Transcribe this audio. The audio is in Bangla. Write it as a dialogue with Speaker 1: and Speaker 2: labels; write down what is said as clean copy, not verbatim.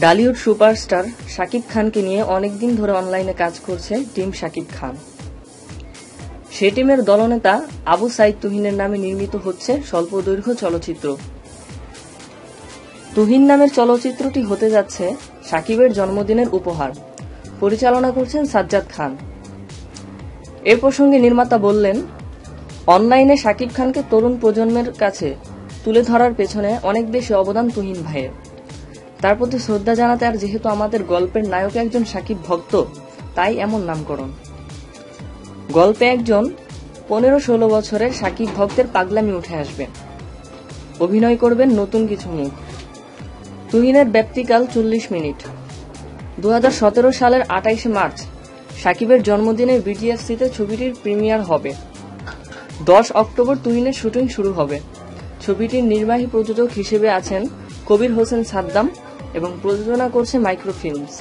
Speaker 1: ডালিউড সুপারস্টার শাকিব খানকে নিয়ে অনেকদিন ধরে অনলাইনে কাজ করছে টিম শাকিব খান। সে টিমের দলনেতা আবু সাইদ তুহিনের নামে নির্মিত হচ্ছে স্বল্পদৈর্ঘ্য চলচ্চিত্র। তুহিন নামের চলচ্চিত্রটি হতে যাচ্ছে শাকিবের জন্মদিনের উপহার। পরিচালনা করছেন সাজ্জাদ খান। এ প্রসঙ্গে নির্মাতা বললেন, অনলাইনে শাকিব খানকে তরুণ প্রজন্মের কাছে তুলে ধরার পেছনে অনেক বেশি অবদান তুহিন ভাইয়ের। তার প্রতি শ্রদ্ধা জানাতে আর যেহেতু আমাদের গল্পের নায়ক একজন শাকিব ভক্ত, তাই এমন নামকরণ। গল্পে একজন 15-16 বছরের শাকিব ভক্তের পাগলামি উঠে আসবে। অভিনয় করবেন নতুন কিছু মুখ। তুহিনের ব্যাপ্তিকাল 40 মিনিট। 2017 সালের 28 মার্চ শাকিবের জন্মদিনে বিটিএফসিতে ছবিটির প্রিমিয়ার হবে। 10 অক্টোবর তুহিনের শুটিং শুরু হবে। ছবিটির নির্বাহী প্রযোজক হিসেবে আছেন কবির হোসেন সাদ্দাম এবং প্রযোজনা করছে মাইক্রোফিল্মস।